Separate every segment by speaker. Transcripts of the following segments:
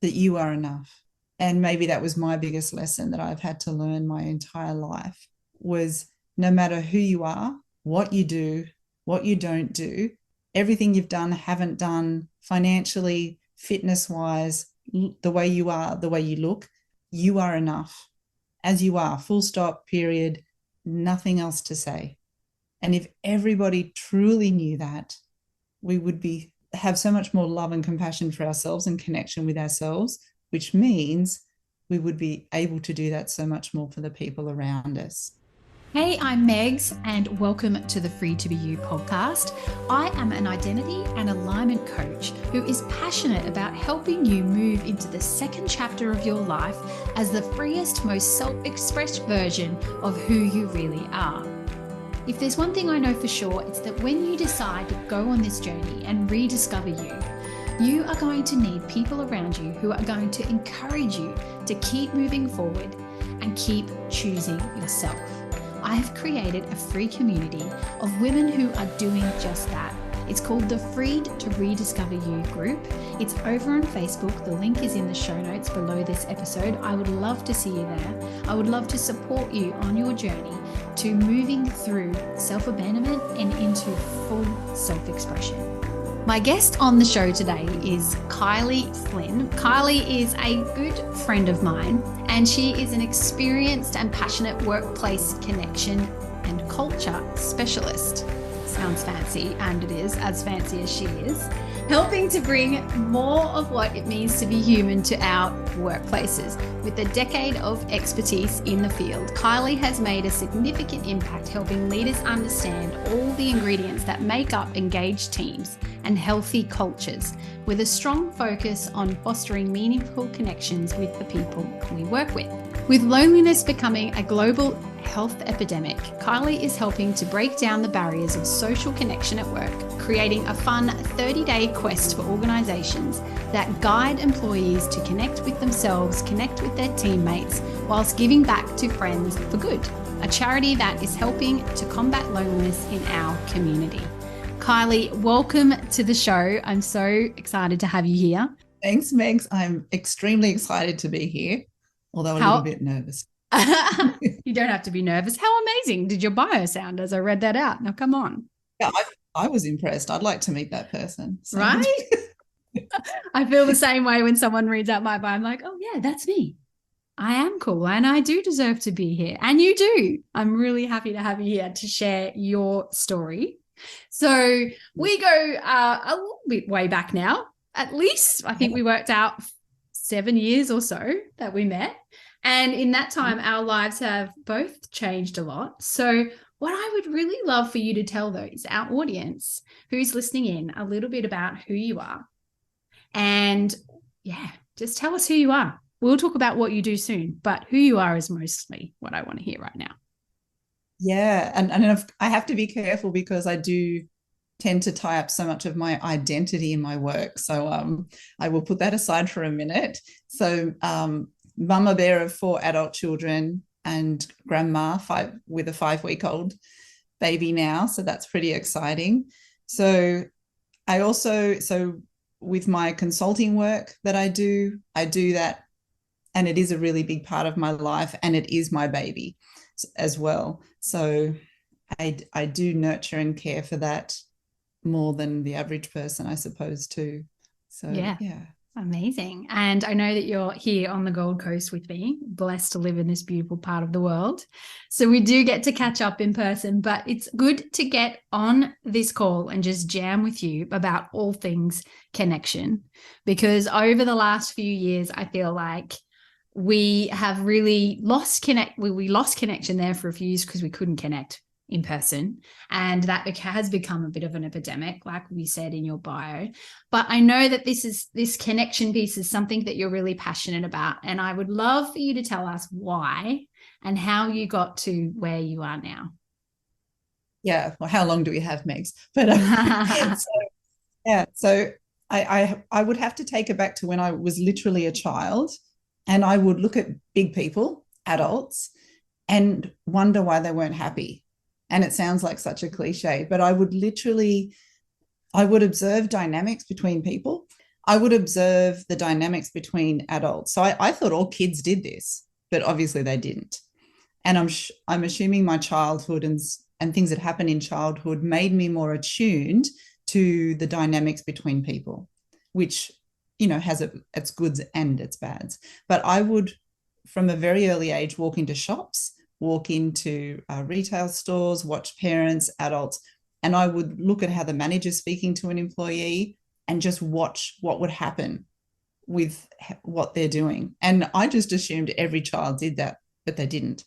Speaker 1: that you are enough. And maybe that was my biggest lesson that I've had to learn my entire life was no matter who you are, what you do, what you don't do, everything you've done, haven't done, financially, fitness-wise, the way you are, the way you look, you are enough as you are, full stop, period, nothing else to say. And if everybody truly knew that, we would have so much more love and compassion for ourselves and connection with ourselves, which means we would be able to do that so much more for the people around us.
Speaker 2: Hey, I'm Megs, and welcome to the Free to Be You podcast. I am an identity and alignment coach who is passionate about helping you move into the second chapter of your life as the freest, most self-expressed version of who you really are. If there's one thing I know for sure, it's that when you decide to go on this journey and rediscover you, you are going to need people around you who are going to encourage you to keep moving forward and keep choosing yourself. I have created a free community of women who are doing just that. It's called the Freed to Rediscover You group. It's over on Facebook. The link is in the show notes below this episode. I would love to see you there. I would love to support you on your journey to moving through self-abandonment and into full self-expression. My guest on the show today is Kylie Flynn. Kylie is a good friend of mine, and she is an experienced and passionate workplace connection and culture specialist. Sounds fancy, and it is as fancy as she is, helping to bring more of what it means to be human to our workplaces. With a decade of expertise in the field, Kylie has made a significant impact helping leaders understand all the ingredients that make up engaged teams and healthy cultures, with a strong focus on fostering meaningful connections with the people we work with. With loneliness becoming a global health epidemic, Kylie is helping to break down the barriers of social connection at work, creating a fun 30-day quest for organisations that guide employees to connect with themselves, connect with their teammates, whilst giving back to friends for good, a charity that is helping to combat loneliness in our community. Kylie, welcome to the show. I'm so excited to have you here.
Speaker 1: Thanks, Megs. I'm extremely excited to be here, although a little bit nervous.
Speaker 2: You don't have to be nervous. How amazing did your bio sound as I read that out? Now, come on.
Speaker 1: Yeah, I was impressed. I'd like to meet that person.
Speaker 2: So. Right? I feel the same way when someone reads out my bio. I'm like, oh, yeah, that's me. I am cool and I do deserve to be here. And you do. I'm really happy to have you here to share your story. So we go a little bit way back now. At least I think we worked out 7 years or so that we met. And in that time, our lives have both changed a lot. So what I would really love for you to tell those, our audience who's listening in, a little bit about who you are. And yeah, just tell us who you are. We'll talk about what you do soon, but who you are is mostly what I want to hear right now.
Speaker 1: Yeah, and I have to be careful because I do tend to tie up so much of my identity in my work. So I will put that aside for a minute. So mama bear of 4 adult children and grandma with a 5-week-old baby now. So that's pretty exciting. So I also, with my consulting work that I do that, and it is a really big part of my life, and it is my baby as well. So I do nurture and care for that more than the average person, I suppose, too. So yeah.
Speaker 2: Amazing. And I know that you're here on the Gold Coast with me, blessed to live in this beautiful part of the world. So we do get to catch up in person, but it's good to get on this call and just jam with you about all things connection, because over the last few years, I feel like we have really lost connection there for a few years because we couldn't connect in person, and that has become a bit of an epidemic, like we said in your bio. But I know that this connection piece is something that you're really passionate about, and I would love for you to tell us why and how you got to where you are now.
Speaker 1: Yeah, well, how long do we have, Megs? But so I would have to take it back to when I was literally a child, and I would look at big people, adults, and wonder why they weren't happy. And it sounds like such a cliche, but I would observe dynamics between people. I would observe the dynamics between adults. So I thought all kids did this, but obviously they didn't. And I'm assuming my childhood and things that happen in childhood made me more attuned to the dynamics between people, which, has its goods and its bads. But I would, from a very early age, walk into shops, walk into retail stores, watch parents, adults, and I would look at how the manager's speaking to an employee and just watch what would happen with what they're doing. And I just assumed every child did that, but they didn't.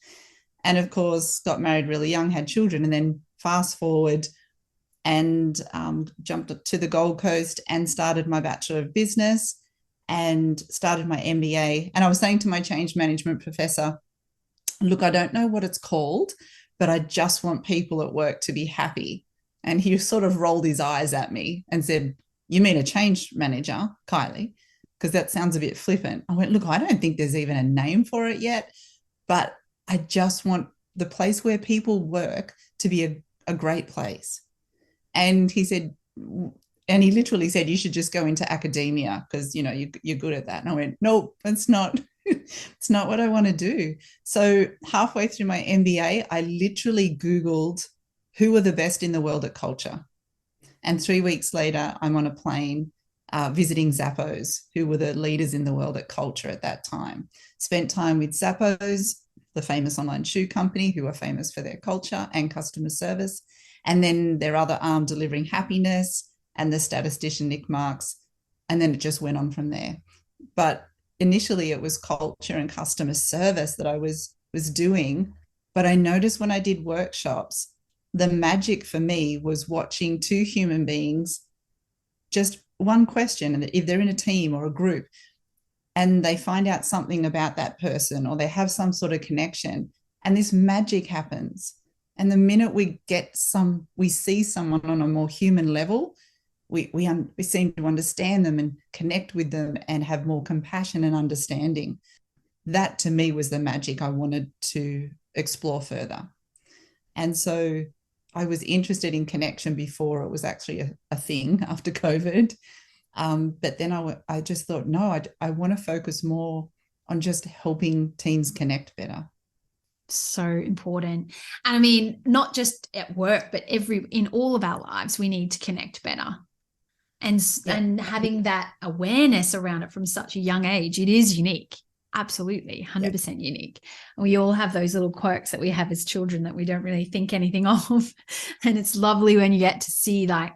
Speaker 1: And of course, got married really young, had children, and then fast forward and jumped to the Gold Coast and started my Bachelor of Business and started my MBA. And I was saying to my change management professor, look, I don't know what it's called, but I just want people at work to be happy. And he sort of rolled his eyes at me and said, you mean a change manager, Kylie? Because that sounds a bit flippant. I went, look, I don't think there's even a name for it yet, but I just want the place where people work to be a great place. And he said, and he literally said, you should just go into academia because, you're good at that. And I went, no, it's not. It's not what I want to do. So halfway through my MBA, I literally Googled who are the best in the world at culture. And 3 weeks later, I'm on a plane visiting Zappos, who were the leaders in the world at culture at that time. Spent time with Zappos, the famous online shoe company, who are famous for their culture and customer service. And then their other arm, delivering happiness, and the statistician Nick Marks. And then it just went on from there. But initially it was culture and customer service that I was doing. But I noticed when I did workshops, the magic for me was watching two human beings, just one question, and if they're in a team or a group and they find out something about that person or they have some sort of connection, and this magic happens. And the minute we see someone on a more human level, we seem to understand them and connect with them and have more compassion and understanding. That to me was the magic I wanted to explore further. And so I was interested in connection before it was actually a thing after COVID. But then I just thought, no, I want to focus more on just helping teams connect better.
Speaker 2: So important. And I mean, not just at work, but in all of our lives, we need to connect better. And having that awareness around it from such a young age, it is unique. Absolutely, 100% unique. And we all have those little quirks that we have as children that we don't really think anything of. And it's lovely when you get to see like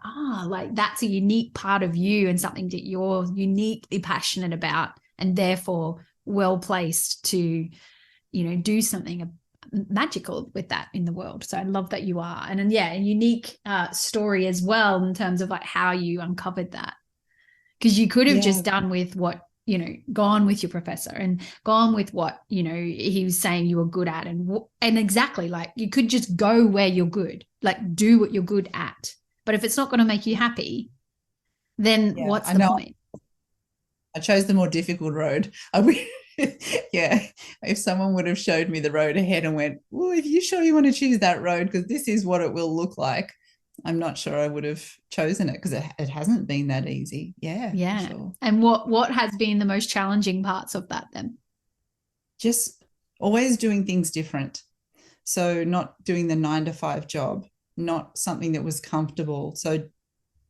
Speaker 2: that's a unique part of you and something that you're uniquely passionate about and therefore well placed to, do something magical with that in the world. So I love that you are. And a unique story as well in terms of like how you uncovered that. Because you could have just done with what, gone with your professor and gone with what, he was saying you were good at. And exactly, like you could just go where you're good, like do what you're good at. But if it's not going to make you happy, then what's the point?
Speaker 1: I chose the more difficult road. If someone would have showed me the road ahead and went, well, if you're sure you want to choose that road because this is what it will look like, I'm not sure I would have chosen it because it hasn't been that easy. Yeah. Sure.
Speaker 2: And what has been the most challenging parts of that then?
Speaker 1: Just always doing things different. So not doing the 9-to-5 job, not something that was comfortable. So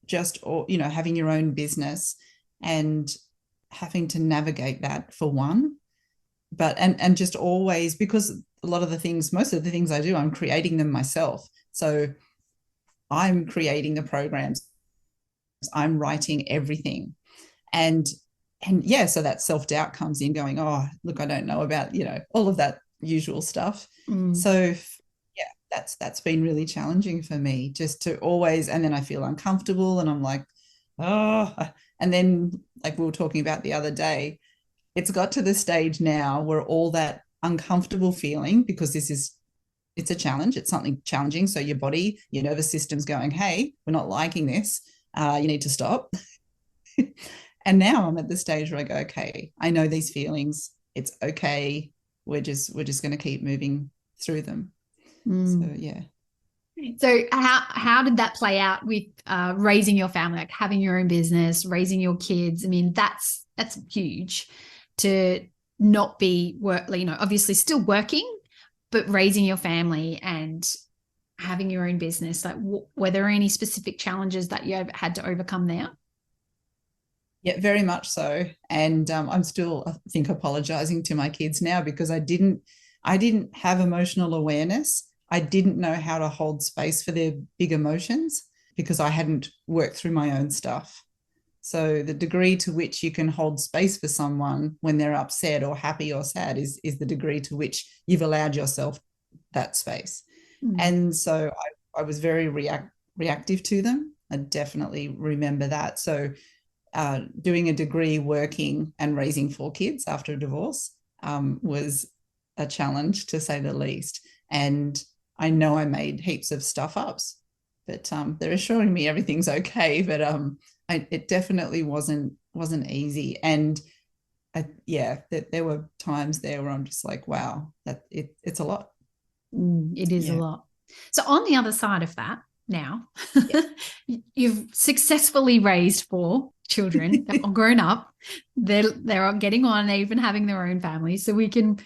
Speaker 1: just, having your own business and having to navigate that for one. But, and just always, because most of the things I do, I'm creating them myself. So I'm creating the programs, I'm writing everything. And so that self-doubt comes in going, oh, look, I don't know about, all of that usual stuff. So that's been really challenging for me, just to always, and then I feel uncomfortable and I'm like, oh, and then like we were talking about the other day, it's got to the stage now where all that uncomfortable feeling, because it's a challenge, it's something challenging. So your body, your nervous system's going, hey, we're not liking this. You need to stop. And now I'm at the stage where I go, okay, I know these feelings. It's okay. We're just going to keep moving through them. So, yeah.
Speaker 2: So how did that play out with raising your family, like having your own business, raising your kids? I mean, that's huge to not be obviously still working, but raising your family and having your own business. Like, were there any specific challenges that you had to overcome there?
Speaker 1: Yeah, very much so. And I'm still, I think, apologizing to my kids now because I didn't have emotional awareness. I didn't know how to hold space for their big emotions because I hadn't worked through my own stuff. So the degree to which you can hold space for someone when they're upset or happy or sad is the degree to which you've allowed yourself that space.
Speaker 2: Mm.
Speaker 1: And so I was very reactive to them. I definitely remember that. So doing a degree, working and raising 4 kids after a divorce was a challenge to say the least. And I know I made heaps of stuff ups, but they're assuring me everything's okay. But it definitely wasn't easy. And there were times there where I'm just like, wow, it's a lot.
Speaker 2: It is a
Speaker 1: Yeah.
Speaker 2: lot. So on the other side of that, now
Speaker 1: Yeah.
Speaker 2: you've successfully raised 4 children. They're all grown up. They're getting on. They're even having their own families. So we can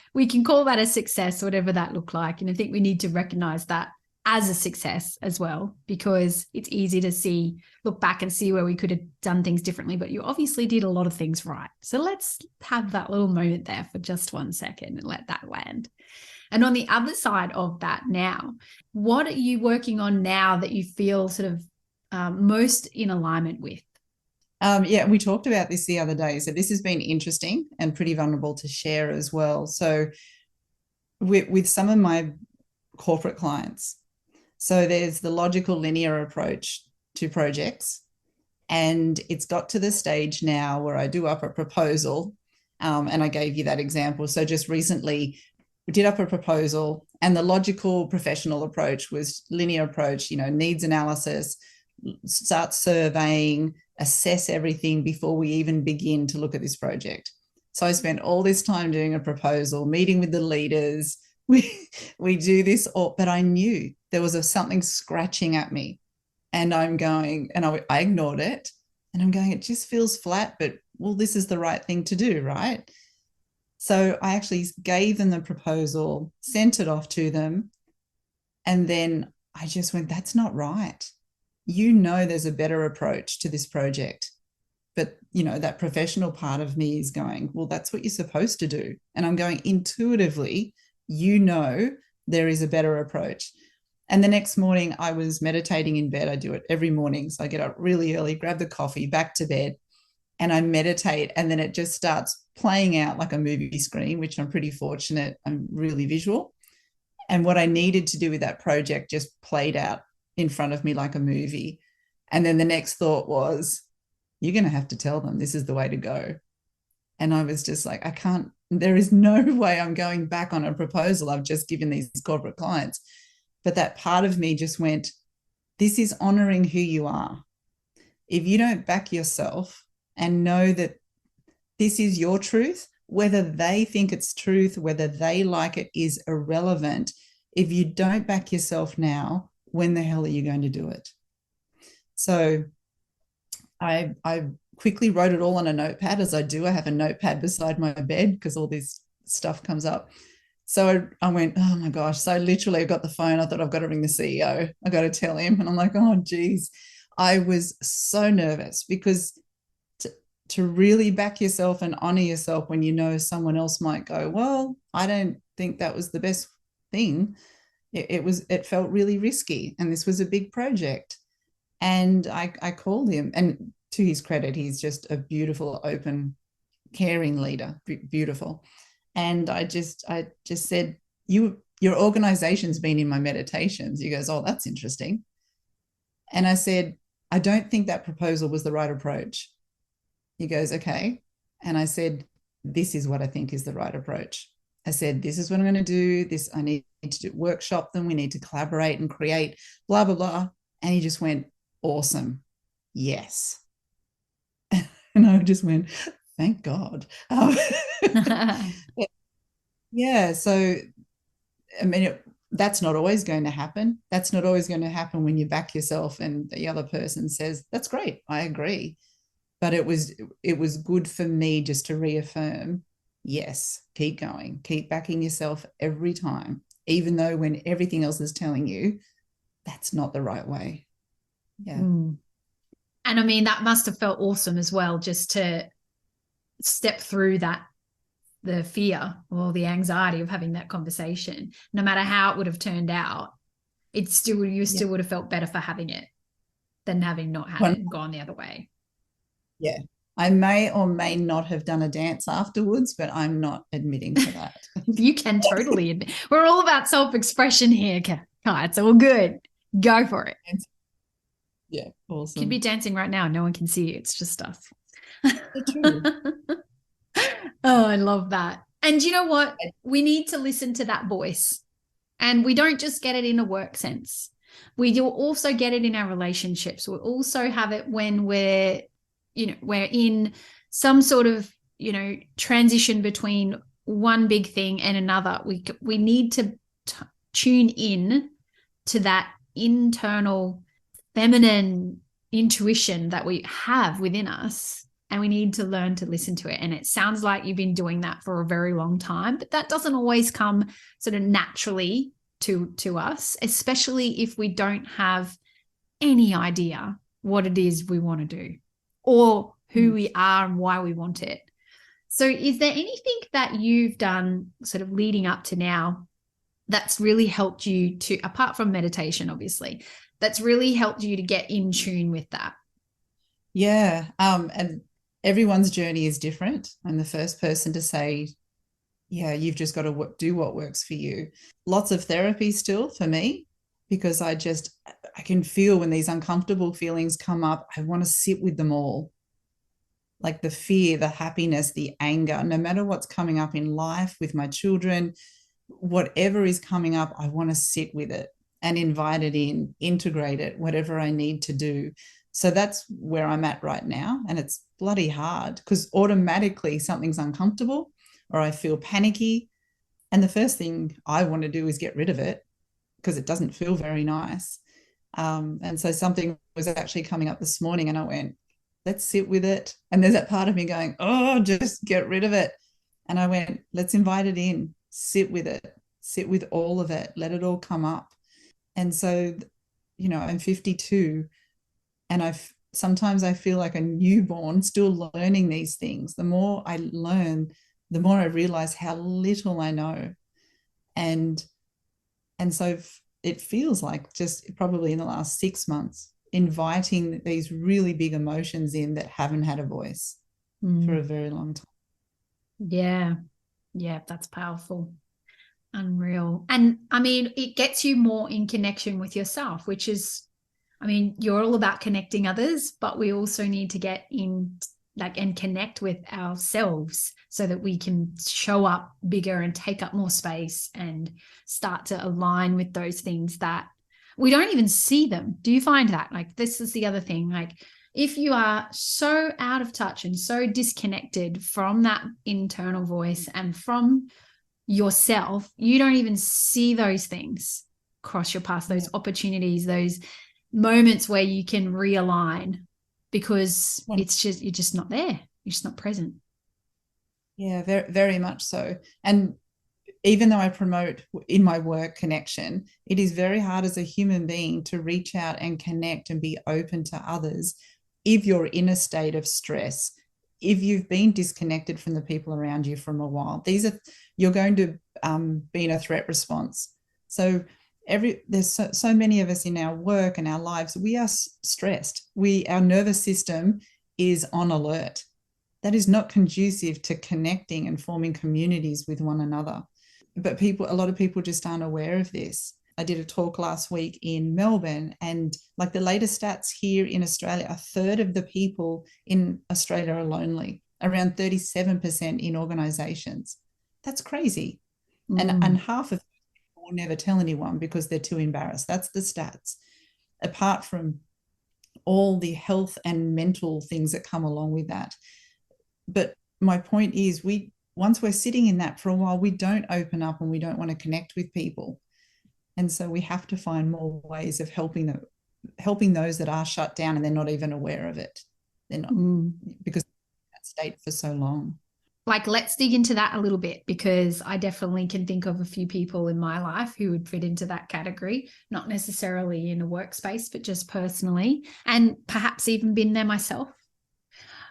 Speaker 2: call that a success, whatever that looked like. And I think we need to recognize that as a success as well, because it's easy to look back and see where we could have done things differently. But you obviously did a lot of things right. So let's have that little moment there for just 1 second and let that land. And on the other side of that now, what are you working on now that you feel sort of most in alignment with?
Speaker 1: Yeah, we talked about this the other day. So this has been interesting and pretty vulnerable to share as well. So with some of my corporate clients, so there's the logical linear approach to projects. And it's got to the stage now where I do up a proposal. And I gave you that example. So just recently, we did up a proposal, and the logical professional approach was linear approach, needs analysis, start surveying, assess everything before we even begin to look at this project. So I spent all this time doing a proposal, meeting with the leaders. We do this all, but I knew there was something scratching at me, and I'm going, and I ignored it, and I'm going, it just feels flat, but well, this is the right thing to do, right? So I actually gave them the proposal, sent it off to them, and then I just went, that's not right. There's a better approach to this project. But, that professional part of me is going, well, that's what you're supposed to do. And I'm going, intuitively, there is a better approach. And the next morning I was meditating in bed. I do it every morning. So I get up really early, grab the coffee, back to bed, and I meditate. And then it just starts playing out like a movie screen, which I'm pretty fortunate. I'm really visual. And what I needed to do with that project just played out in front of me like a movie. And then the next thought was, you're going to have to tell them this is the way to go. And I was just like, there is no way I'm going back on a proposal I've just given these corporate clients. But that part of me just went, this is honoring who you are. If you don't back yourself and know that this is your truth, whether they think it's truth, whether they like it is irrelevant. If you don't back yourself now, when the hell are you going to do it? So I quickly wrote it all on a notepad, as I do. I have a notepad beside my bed because all this stuff comes up. So I went, oh my gosh. So literally I got the phone. I thought, I've got to ring the CEO. I got to tell him. And I'm like, oh, geez. I was so nervous because to really back yourself and honor yourself when someone else might go, well, I don't think that was the best thing. It felt really risky. And this was a big project. And I called him, and to his credit, he's just a beautiful, open, caring leader, beautiful. And I just said, your organization's been in my meditations. He goes, oh, that's interesting. And I said, I don't think that proposal was the right approach. He goes, okay. And I said, this is what I think is the right approach. I said, this is what I'm going to do. I need to workshop them. We need to collaborate and create, blah, blah, blah. And he just went, awesome. Yes. And I just went, thank God. Yeah. So, I mean, That's not always going to happen. That's not always going to happen when you back yourself and the other person says, that's great, I agree. But it was good for me just to reaffirm, yes, keep going, keep backing yourself every time, even though when everything else is telling you that's not the right way. Yeah.
Speaker 2: And I mean, that must have felt awesome as well, just to step through that, the fear or the anxiety of having that conversation. No matter how it would have turned out, you still would have felt better for having it than having not had it and gone the other way.
Speaker 1: Yeah. I may or may not have done a dance afterwards, but I'm not admitting to that.
Speaker 2: You can totally admit. We're all about self-expression here, Kai. It's all good. Go for it.
Speaker 1: Yeah, awesome.
Speaker 2: You'd be dancing right now. No one can see you. It's just us.
Speaker 1: True.
Speaker 2: Oh, I love that. And you know what? We need to listen to that voice. And we don't just get it in a work sense. We do also get it in our relationships. We also have it when we're in some sort of, transition between one big thing and another. We need to tune in to that internal feminine intuition that we have within us, and we need to learn to listen to it. And it sounds like you've been doing that for a very long time, but that doesn't always come sort of naturally to us, especially if we don't have any idea what it is we want to do or who we are and why we want it. So is there anything that you've done sort of leading up to now that's really helped you to, apart from meditation, obviously, that's really helped you to get in tune with that?
Speaker 1: Yeah. And everyone's journey is different. I'm the first person to say, yeah, you've just got to do what works for you. Lots of therapy still for me, because I can feel when these uncomfortable feelings come up, I want to sit with them all. Like the fear, the happiness, the anger, no matter what's coming up in life with my children, whatever is coming up, I want to sit with it and invite it in, integrate it, whatever I need to do. So that's where I'm at right now. And it's bloody hard because automatically something's uncomfortable or I feel panicky. And the first thing I want to do is get rid of it because it doesn't feel very nice. And so something was actually coming up this morning and I went, let's sit with it. And there's that part of me going, oh, just get rid of it. And I went, let's invite it in, sit with it, sit with all of it, let it all come up. And so, I'm 52 and sometimes I feel like a newborn still learning these things. The more I learn, the more I realize how little I know. And so it feels like just probably in the last 6 months, inviting these really big emotions in that haven't had a voice for a very long time.
Speaker 2: Yeah, that's powerful. Unreal. And I mean, it gets you more in connection with yourself, which is, I mean, you're all about connecting others, but we also need to get in and connect with ourselves so that we can show up bigger and take up more space and start to align with those things that we don't even see them. Do you find that? Like, this is the other thing. Like, if you are so out of touch and so disconnected from that internal voice and from yourself, you don't even see those things cross your path, those opportunities, those moments where you can realign, because you're just not there. You're just not present.
Speaker 1: Yeah, very, very much so. And even though I promote in my work connection, it is very hard as a human being to reach out and connect and be open to others if you're in a state of stress, if you've been disconnected from the people around you from a while. You're going to be in a threat response. So there's so many of us in our work and our lives, we are stressed. Our nervous system is on alert. That is not conducive to connecting and forming communities with one another. But a lot of people just aren't aware of this. I did a talk last week in Melbourne, and like the latest stats here in Australia, a third of the people in Australia are lonely, around 37% in organisations. That's crazy. And half of them will never tell anyone because they're too embarrassed. That's the stats. Apart from all the health and mental things that come along with that. But my point is, once we're sitting in that for a while, we don't open up and we don't want to connect with people. And so we have to find more ways of helping those that are shut down and they're not even aware of it. They're not, because that state for so long.
Speaker 2: Like, let's dig into that a little bit, because I definitely can think of a few people in my life who would fit into that category, not necessarily in a workspace, but just personally, and perhaps even been there myself.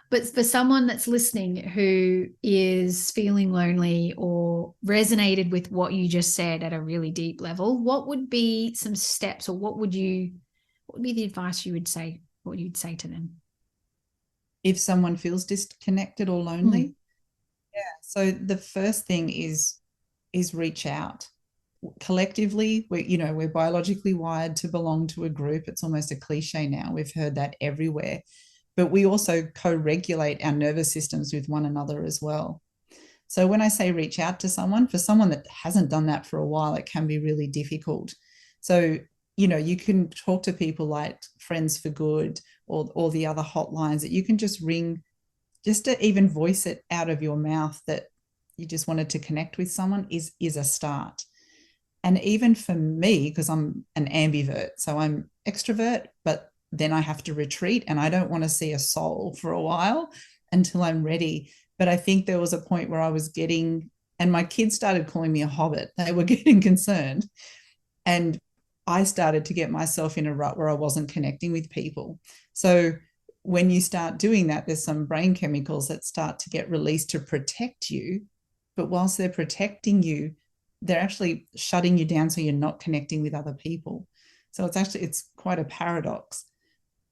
Speaker 2: But for someone that's listening who is feeling lonely or resonated with what you just said at a really deep level, what would be some steps, or what would be the advice you would say, what you'd say to them?
Speaker 1: If someone feels disconnected or lonely, so the first thing is reach out. Collectively, we're biologically wired to belong to a group. It's almost a cliche now. We've heard that everywhere. But we also co-regulate our nervous systems with one another as well. So when I say reach out to someone, for someone that hasn't done that for a while, it can be really difficult. So, you can talk to people like Friends for Good or the other hotlines that you can just ring, just to even voice it out of your mouth that you just wanted to connect with someone is a start. And even for me, because I'm an ambivert, so I'm extrovert, but then I have to retreat and I don't want to see a soul for a while until I'm ready. But I think there was a point where I was and my kids started calling me a hobbit. They were getting concerned. And I started to get myself in a rut where I wasn't connecting with people. So when you start doing that, there's some brain chemicals that start to get released to protect you. But whilst they're protecting you, they're actually shutting you down so you're not connecting with other people. So it's quite a paradox.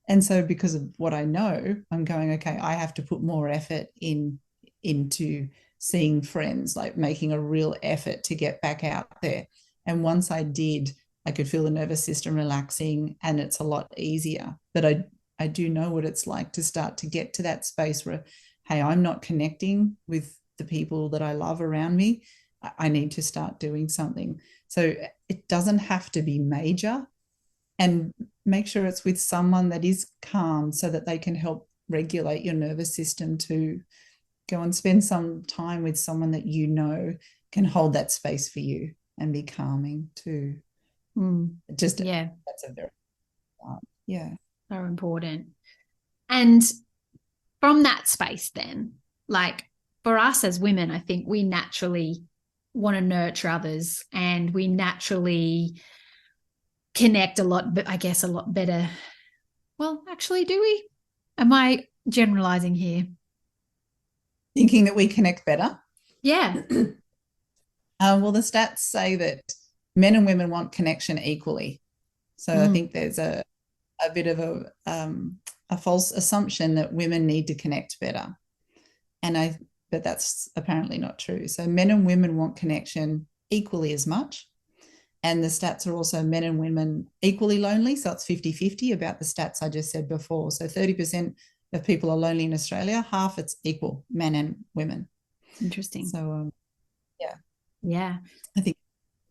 Speaker 1: And so because of what I know, I'm going, okay, I have to put more effort into seeing friends, like making a real effort to get back out there. And once I did, I could feel the nervous system relaxing and it's a lot easier. But I do know what it's like to start to get to that space where, hey, I'm not connecting with the people that I love around me. I need to start doing something. So it doesn't have to be major, and make sure it's with someone that is calm so that they can help regulate your nervous system. To go and spend some time with someone that can hold that space for you and be calming too. That's a very
Speaker 2: so important. And from that space then, like for us as women, I think we naturally want to nurture others and we naturally connect a lot, but I guess a lot better. Well, actually, do we? Am I generalizing here?
Speaker 1: Thinking that we connect better?
Speaker 2: Yeah.
Speaker 1: Well, the stats say that men and women want connection equally. So I think there's a bit of a false assumption that women need to connect better. But that's apparently not true. So men and women want connection equally as much. And the stats are also men and women equally lonely. So it's 50-50 about the stats I just said before. So 30% of people are lonely in Australia, half it's equal, men and women.
Speaker 2: Interesting.
Speaker 1: So,
Speaker 2: Yeah.
Speaker 1: I think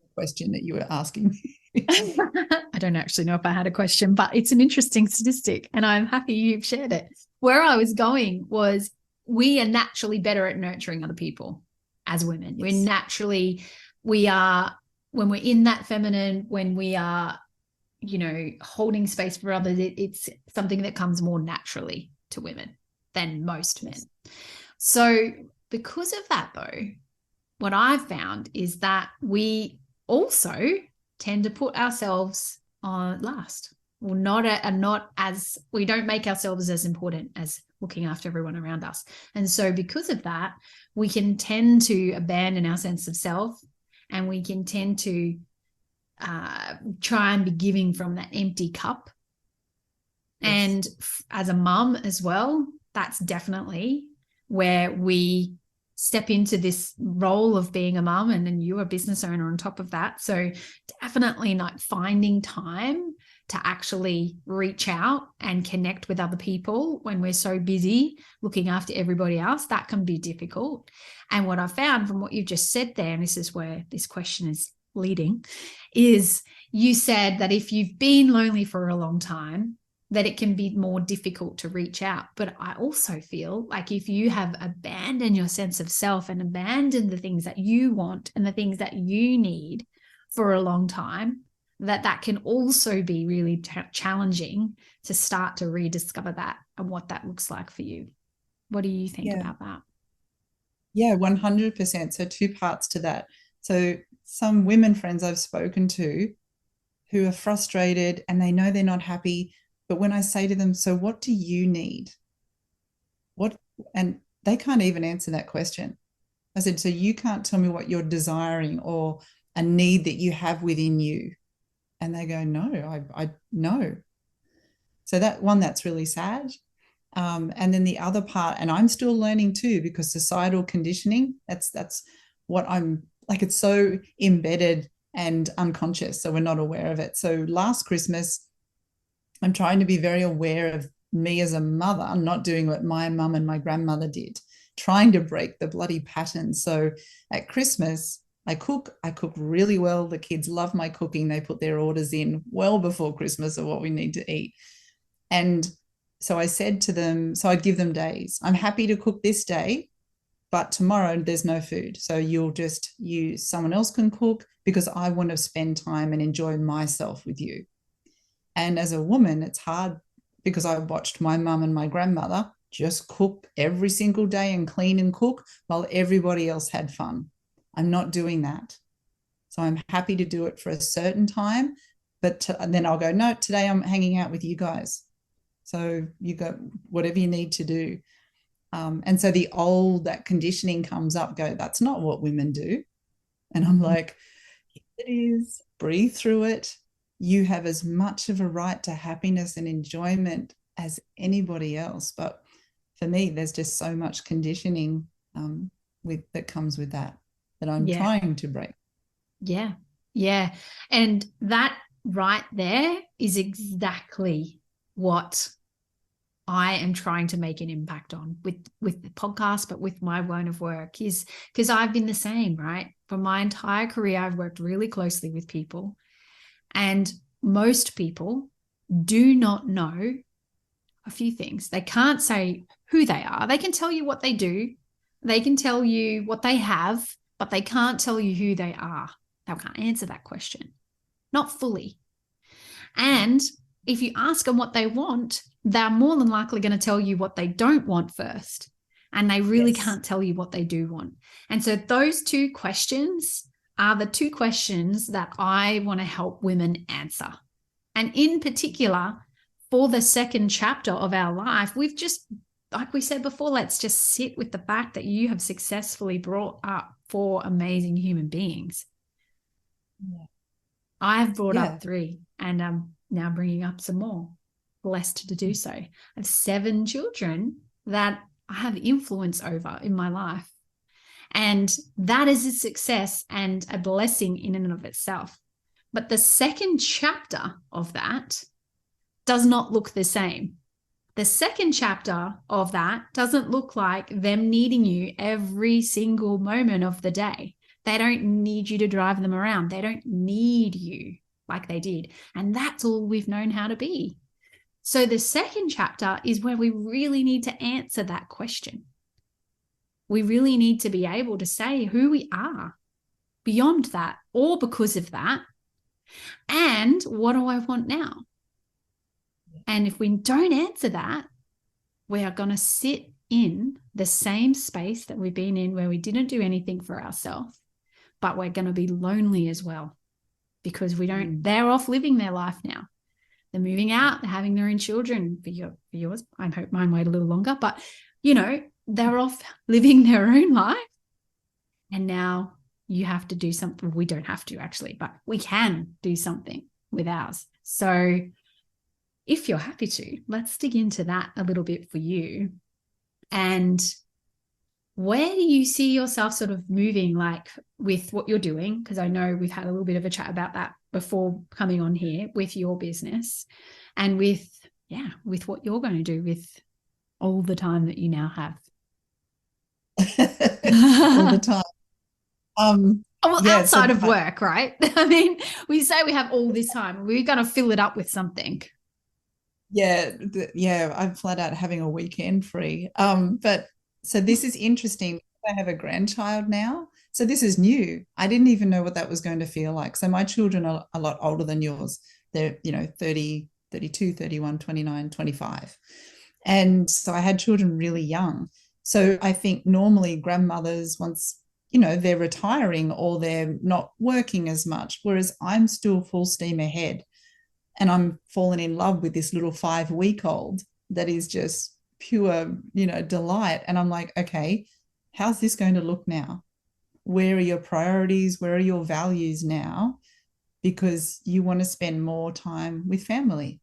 Speaker 1: the question that you were asking me.
Speaker 2: I don't actually know if I had a question, but it's an interesting statistic and I'm happy you've shared it. Where I was going was we are naturally better at nurturing other people as women. Yes. We are, when we're in that feminine, when we are, holding space for others, it's something that comes more naturally to women than most men. So because of that though, what I've found is that we also tend to put ourselves on last. We don't make ourselves as important as looking after everyone around us. And so because of that, we can tend to abandon our sense of self and we can tend to try and be giving from that empty cup. Yes. And as a mum as well, that's definitely where we step into this role of being a mum, and then you're a business owner on top of that. So definitely not finding time to actually reach out and connect with other people when we're so busy looking after everybody else, that can be difficult. And what I found from what you've just said there, and this is where this question is leading, is you said that if you've been lonely for a long time, that it can be more difficult to reach out. But I also feel like if you have abandoned your sense of self and abandoned the things that you want and the things that you need for a long time, that can also be really challenging to start to rediscover that and what that looks like for you. What do you think
Speaker 1: Yeah.
Speaker 2: about that?
Speaker 1: Yeah, 100%. So two parts to that. So some women friends I've spoken to who are frustrated and they know they're not happy, but when I say to them, so what do you need? What and they can't even answer that question. I said, so you can't tell me what you're desiring or a need that you have within you. And they go, no, I no. So that one, that's really sad. And then the other part, and I'm still learning too, because societal conditioning, that's what I'm like, it's so embedded and unconscious. So we're not aware of it. So last Christmas, I'm trying to be very aware of me as a mother. I'm not doing what my mum and my grandmother did, trying to break the bloody pattern. So at Christmas, I cook really well. The kids love my cooking. They put their orders in well before Christmas of what we need to eat. And so I said to them, so I'd give them days. I'm happy to cook this day, but tomorrow there's no food. So you'll just use someone else can cook because I want to spend time and enjoy myself with you. And as a woman, it's hard because I watched my mum and my grandmother just cook every single day and clean and cook while everybody else had fun. I'm not doing that. So I'm happy to do it for a certain time, but then I'll go, no, today I'm hanging out with you guys. So you got whatever you need to do. And so that conditioning comes up, go, that's not what women do. And I'm like, it is, breathe through it. You have as much of a right to happiness and enjoyment as anybody else. But for me, there's just so much conditioning that comes with that I'm
Speaker 2: Yeah.
Speaker 1: trying to break.
Speaker 2: Yeah. Yeah. And that right there is exactly what I am trying to make an impact on with the podcast, but with my line of work is because I've been the same, right? For my entire career, I've worked really closely with people, and most people do not know a few things. They can't say who they are. They can tell you what they do. They can tell you what they have, but they can't tell you who they are. They can't answer that question, not fully. And if you ask them what they want, they're more than likely going to tell you what they don't want first. And they really can't tell you what they do want. And so those two questions are the two questions that I want to help women answer. And in particular, for the second chapter of our life, we've just, like we said before, let's just sit with the fact that you have successfully brought up 4 amazing human beings.
Speaker 1: Yeah.
Speaker 2: I have brought up 3, and I'm now bringing up some more, blessed to do so. I have 7 children that I have influence over in my life. And that is a success and a blessing in and of itself. But the second chapter of that does not look the same. The second chapter of that doesn't look like them needing you every single moment of the day. They don't need you to drive them around. They don't need you like they did. And that's all we've known how to be. So the second chapter is where we really need to answer that question. We really need to be able to say who we are beyond that or because of that. And what do I want now? And if we don't answer that, we are going to sit in the same space that we've been in where we didn't do anything for ourselves, but we're going to be lonely as well because they're off living their life now. They're moving out, they're having their own children. For yours, I hope mine wait a little longer, but they're off living their own life. And now you have to do something. We don't have to actually, but we can do something with ours. So if you're happy to, let's dig into that a little bit for you. And where do you see yourself sort of moving, like with what you're doing? Because I know we've had a little bit of a chat about that before coming on here with your business and with what you're going to do with all the time that you now have.
Speaker 1: All the time.
Speaker 2: Outside of work, right? I mean, we say we have all this time. We're going to fill it up with something.
Speaker 1: I'm flat out having a weekend free. But so this is interesting. I have a grandchild now. So this is new. I didn't even know what that was going to feel like. So my children are a lot older than yours. They're, 30, 32, 31, 29, 25. And so I had children really young. So I think normally grandmothers, once, they're retiring or they're not working as much, whereas I'm still full steam ahead. And I'm falling in love with this little 5-week-old that is just pure, delight. And I'm like, okay, how's this going to look now? Where are your priorities? Where are your values now? Because you want to spend more time with family.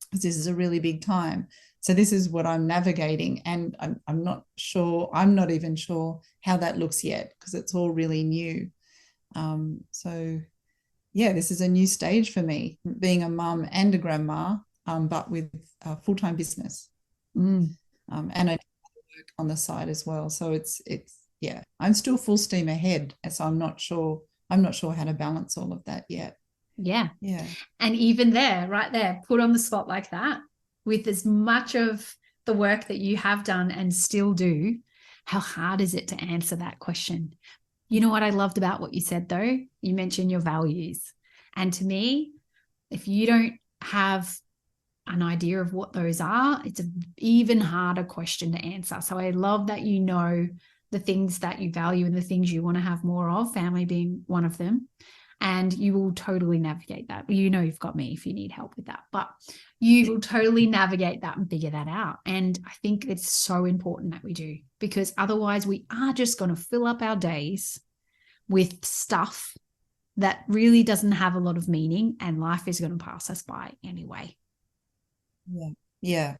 Speaker 1: Because this is a really big time. So this is what I'm navigating. And I'm not sure, I'm not even sure how that looks yet, because it's all really new. So yeah, this is a new stage for me, being a mum and a grandma, but with a full-time business. And I work on the side as well. So it's yeah, I'm still full steam ahead. And so I'm not sure how to balance all of that yet.
Speaker 2: Yeah.
Speaker 1: Yeah.
Speaker 2: And even there, right there, put on the spot like that, with as much of the work that you have done and still do, how hard is it to answer that question? You know what I loved about what you said, though? You mentioned your values. And to me, if you don't have an idea of what those are, it's an even harder question to answer. So I love that you know the things that you value and the things you want to have more of, family being one of them. And you will totally navigate that. You know, you've got me if you need help with that, but you will totally navigate that and figure that out. And I think it's so important that we do, because otherwise we are just going to fill up our days with stuff that really doesn't have a lot of meaning, and life is going to pass us by anyway.
Speaker 1: Yeah.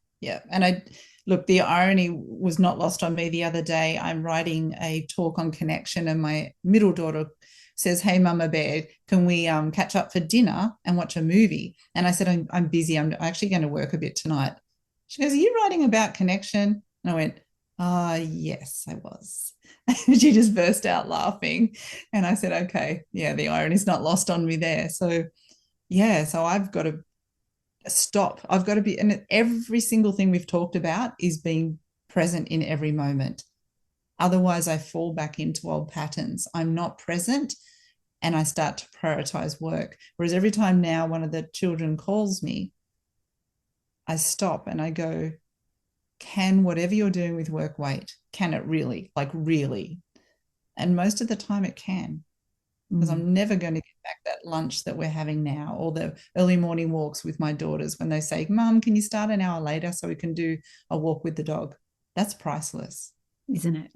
Speaker 1: And look, the irony was not lost on me the other day. I'm writing a talk on connection, and my middle daughter says, "Hey, Mama Bear, can we catch up for dinner and watch a movie?" And I said, I'm busy. I'm actually going to work a bit tonight. She goes, "Are you writing about connection?" And I went, yes, I was. She just burst out laughing. And I said, okay, yeah, the irony's not lost on me there. So yeah, so I've got to stop. I've got to be, and every single thing we've talked about is being present in every moment. Otherwise, I fall back into old patterns. I'm not present, and I start to prioritize work. Whereas every time now one of the children calls me, I stop and I go, can whatever you're doing with work wait? Can it really? Like, really? And most of the time it can, because I'm never going to get back that lunch that we're having now, or the early morning walks with my daughters when they say, "Mum, can you start an hour later so we can do a walk with the dog?" That's priceless,
Speaker 2: isn't it?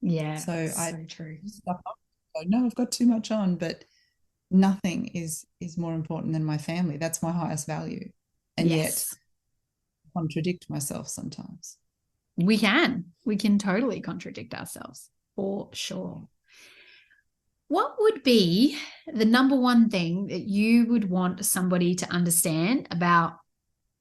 Speaker 2: Yeah.
Speaker 1: So I
Speaker 2: true.
Speaker 1: No, I've got too much on, but nothing is more important than my family. That's my highest value. And yet I contradict myself sometimes.
Speaker 2: We can totally contradict ourselves, for sure. What would be the number one thing that you would want somebody to understand about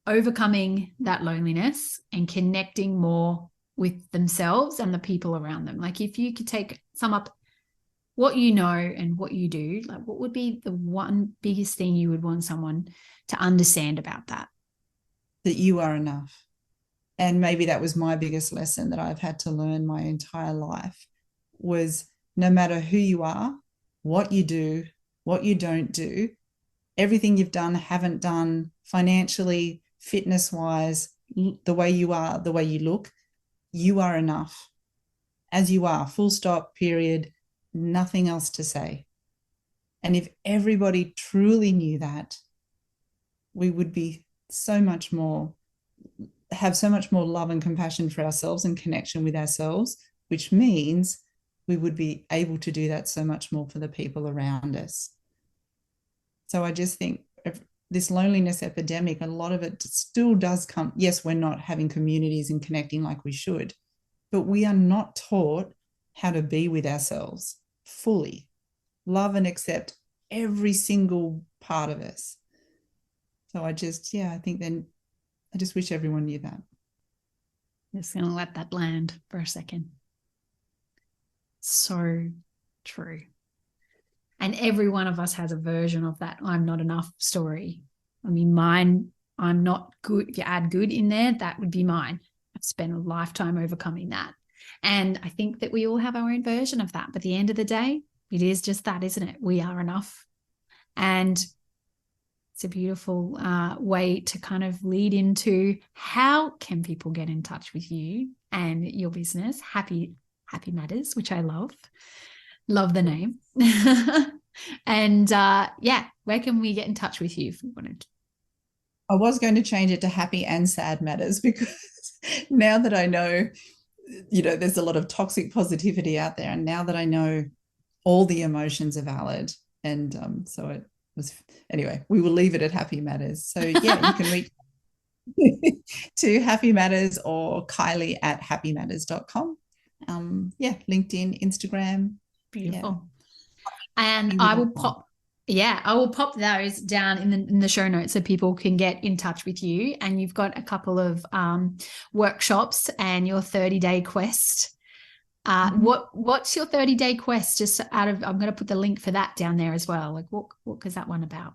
Speaker 2: overcoming that loneliness and connecting more with themselves and the people around them? Like, if you could sum up what you know and what you do, like, what would be the one biggest thing you would want someone to understand about that?
Speaker 1: That you are enough. And maybe that was my biggest lesson that I've had to learn my entire life, was no matter who you are, what you do, what you don't do, everything you've done, haven't done, financially, fitness-wise, the way you are, the way you look, you are enough. As you are, full stop, period, nothing else to say. And if everybody truly knew that, we would be have so much more love and compassion for ourselves and connection with ourselves, which means we would be able to do that so much more for the people around us. So I just think this loneliness epidemic, a lot of it still does come. Yes, we're not having communities and connecting like we should, but we are not taught how to be with ourselves fully, love and accept every single part of us. So I just wish everyone knew that.
Speaker 2: Just going to let that land for a second. So true. And every one of us has a version of that "I'm not enough" story. I mean, mine, I'm not good. If you add good in there, that would be mine. I've spent a lifetime overcoming that. And I think that we all have our own version of that. But at the end of the day, it is just that, isn't it? We are enough. And it's a beautiful way to kind of lead into how can people get in touch with you and your business, Happy Matters, which I love the name. And where can we get in touch with you if we wanted?
Speaker 1: I was going to change it to Happy and Sad Matters, because now that I know, there's a lot of toxic positivity out there, and now that I know all the emotions are valid, and so it was, anyway, we will leave it at Happy Matters. So yeah, you can reach to Happy Matters or Kylie at happymatters.com. LinkedIn, Instagram.
Speaker 2: Beautiful. And I will pop those down in the show notes so people can get in touch with you. And you've got a couple of workshops and your 30-day quest. What's your 30-day quest? Just I'm going to put the link for that down there as well. Like what is that one about?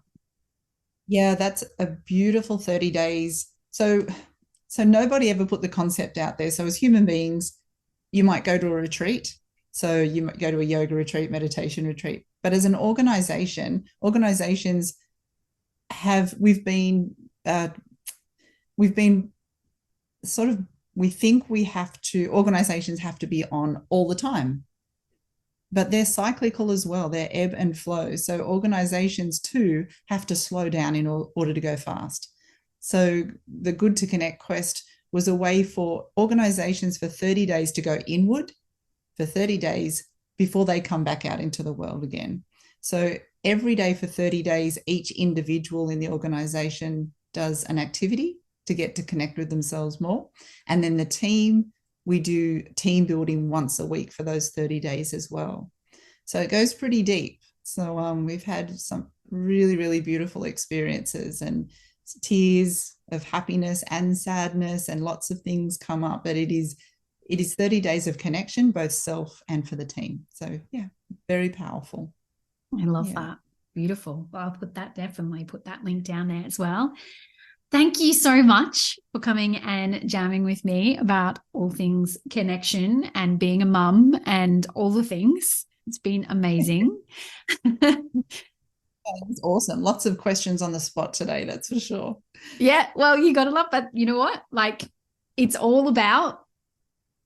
Speaker 1: Yeah, that's a beautiful 30 days. So nobody ever put the concept out there. So as human beings, you might go to a retreat. So you might go to a yoga retreat, meditation retreat. But as an organization, organizations we think organizations have to be on all the time, but they're cyclical as well. They're ebb and flow. So organizations too have to slow down in order to go fast. So the Good to Connect quest was a way for organizations for 30 days to go inward for 30 days before they come back out into the world again. So every day for 30 days, each individual in the organization does an activity to get to connect with themselves more. And then the team, we do team building once a week for those 30 days as well. So it goes pretty deep. So we've had some really, really beautiful experiences and tears of happiness and sadness, and lots of things come up. But it is 30 days of connection, both self and for the team. So yeah, very powerful.
Speaker 2: I love that. Beautiful. Well, I'll definitely put that link down there as well. Thank you so much for coming and jamming with me about all things connection and being a mum and all the things. It's been amazing.
Speaker 1: It's awesome. Lots of questions on the spot today, that's for sure.
Speaker 2: Yeah, well, you got to love, but you know what? Like, it's all about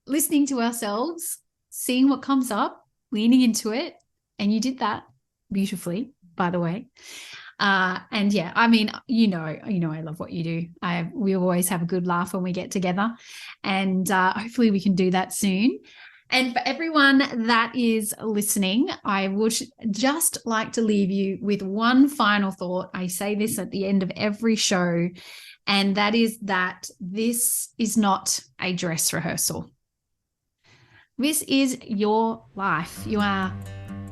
Speaker 2: listening to ourselves, seeing what comes up, leaning into it. And you did that beautifully, by the way. And yeah, I mean, I love what you do. We always have a good laugh when we get together, and hopefully we can do that soon. And for everyone that is listening, I would just like to leave you with one final thought. I say this at the end of every show, and that is that this is not a dress rehearsal. This is your life. You are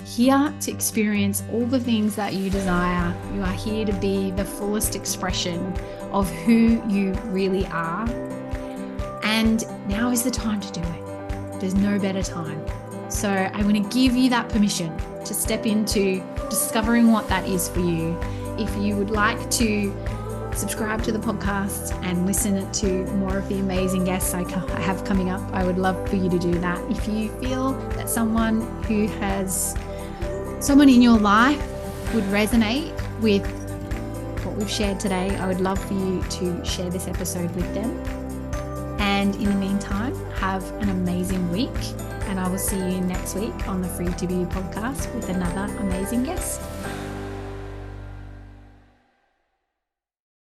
Speaker 2: here to experience all the things that you desire. You are here to be the fullest expression of who you really are. And now is the time to do it. There's no better time. So I want to give you that permission to step into discovering what that is for you. If you would like to subscribe to the podcast and listen to more of the amazing guests I have coming up, I would love for you to do that. If you feel that someone in your life would resonate with what we've shared today, I would love for you to share this episode with them. And in the meantime, have an amazing week, and I will see you next week on the Free to Be podcast with another amazing guest.